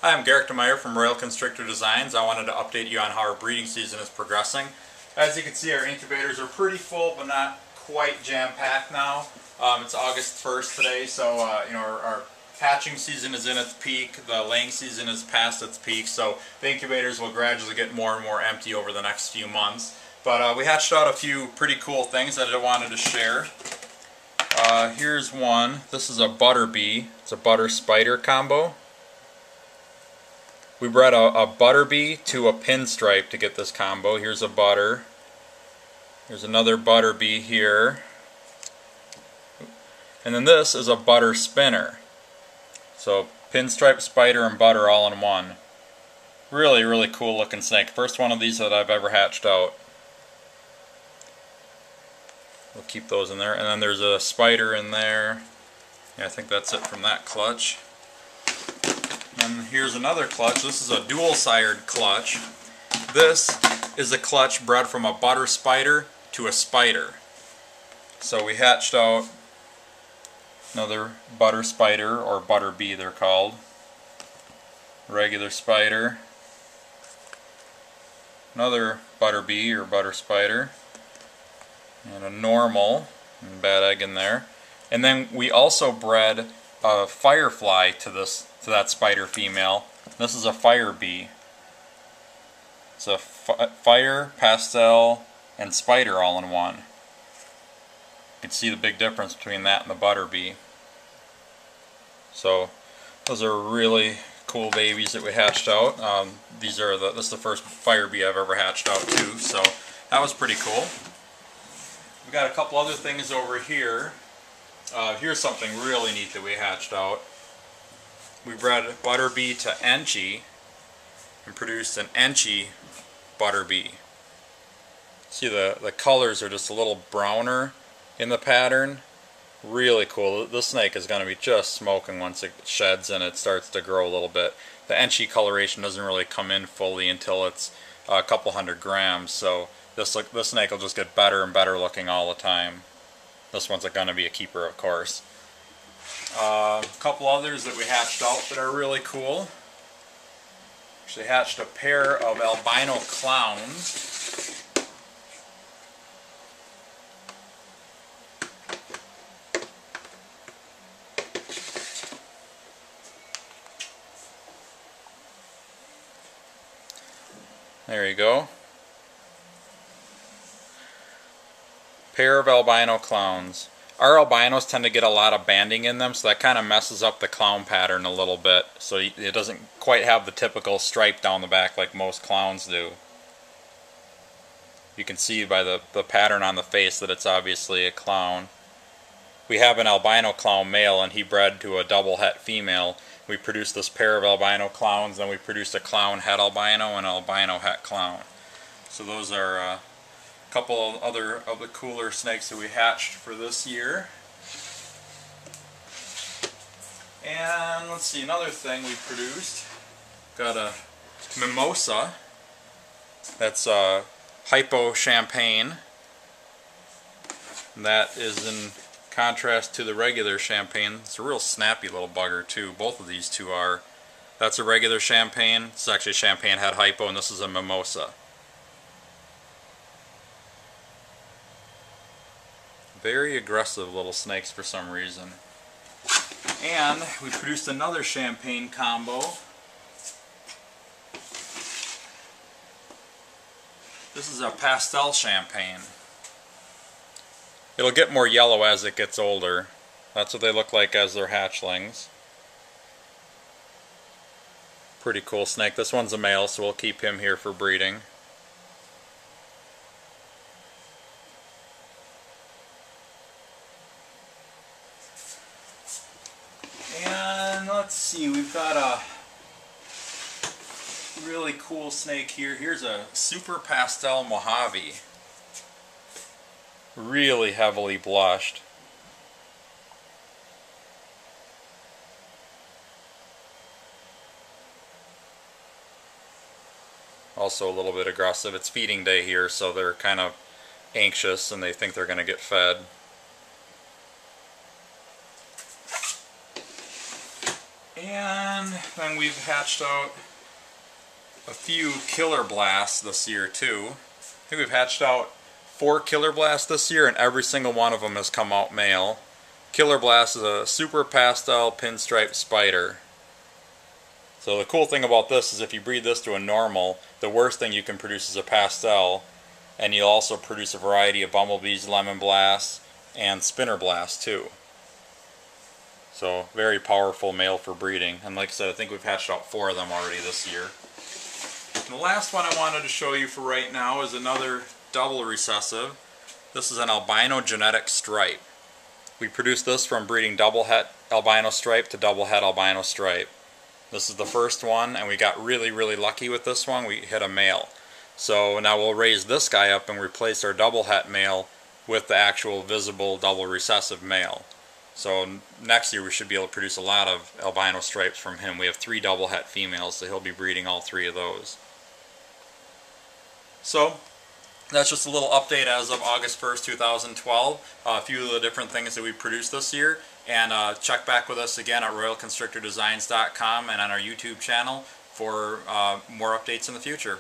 Hi, I'm Garrick DeMeyer from Royal Constrictor Designs. I wanted to update you on how our breeding season is progressing. As you can see, our incubators are pretty full, but not quite jam-packed now. It's August 1st today, so our hatching season is in its peak. The laying season is past its peak, so the incubators will gradually get more and more empty over the next few months. But we hatched out a few pretty cool things that I wanted to share. Here's one. This is a butter bee. It's a butter spider combo. We bred a butter bee to a pinstripe to get this combo. Here's a butter. Here's another butter bee here. And then this is a butter spinner. So pinstripe, spider, and butter all in one. Really, really cool looking snake. First one of these that I've ever hatched out. We'll keep those in there. And then there's a spider in there. Yeah, I think that's it from that clutch. And here's another clutch. This is a dual-sired clutch. This is a clutch bred from a butter spider to a spider. So we hatched out another butter spider, or butter bee they're called. Regular spider. Another butter bee or butter spider. And a normal, and bad egg in there. And then we also bred a firefly to that spider female. This is a fire bee. It's a fire, pastel, and spider all in one. You can see the big difference between that and the butter bee. So those are really cool babies that we hatched out. This is the first fire bee I've ever hatched out too, so that was pretty cool. We've got a couple other things over here. Here's something really neat that we hatched out. We bred butter bee to Enchi and produced an Enchi butter bee. See, the colors are just a little browner in the pattern. Really cool. This snake is going to be just smoking once it sheds and it starts to grow a little bit. The Enchi coloration doesn't really come in fully until it's a couple 100 grams, so this snake will just get better and better looking all the time. This one's going to be a keeper, of course. A couple others that we hatched out that are really cool. Actually hatched a pair of albino clowns. There you go. Pair of albino clowns. Our albinos tend to get a lot of banding in them, so that kind of messes up the clown pattern a little bit. So it doesn't quite have the typical stripe down the back like most clowns do. You can see by the pattern on the face that it's obviously a clown. We have an albino clown male, and he bred to a double het female. We produced this pair of albino clowns, then we produced a clown het albino and an albino het clown. So those are a couple of the cooler snakes that we hatched for this year. And let's see, another thing we produced. Got a Mimosa. That's hypo champagne. And that is in contrast to the regular champagne. It's a real snappy little bugger too. Both of these two are. That's a regular champagne. It's actually champagne had hypo, and this is a Mimosa. Very aggressive little snakes for some reason. And we produced another champagne combo. This is a pastel champagne. It'll get more yellow as it gets older. That's what they look like as they're hatchlings. Pretty cool snake. This one's a male, so we'll keep him here for breeding. And let's see, we've got a really cool snake here. Here's a super Pastel Mojave. Really heavily blushed. Also a little bit aggressive. It's feeding day here, so they're kind of anxious and they think they're going to get fed. And then we've hatched out a few killer blasts this year too. I think we've hatched out 4 killer blasts this year, and every single one of them has come out male. Killer blast is a super pastel pinstripe spider. So the cool thing about this is if you breed this to a normal, the worst thing you can produce is a pastel, and you'll also produce a variety of bumblebees, lemon blasts, and spinner blasts too. So very powerful male for breeding, and like I said, I think we've hatched out 4 of them already this year. And the last one I wanted to show you for right now is another double recessive. This is an albino genetic stripe. We produced this from breeding double het albino stripe to double het albino stripe. This is the first one, and we got really lucky with this one. We hit a male. So now we'll raise this guy up and replace our double het male with the actual visible double recessive male. So next year we should be able to produce a lot of albino stripes from him. We have 3 double het females, so he'll be breeding all 3 of those. So that's just a little update as of August 1st, 2012. A few of the different things that we produced this year. And check back with us again at RoyalConstrictorDesigns.com and on our YouTube channel for more updates in the future.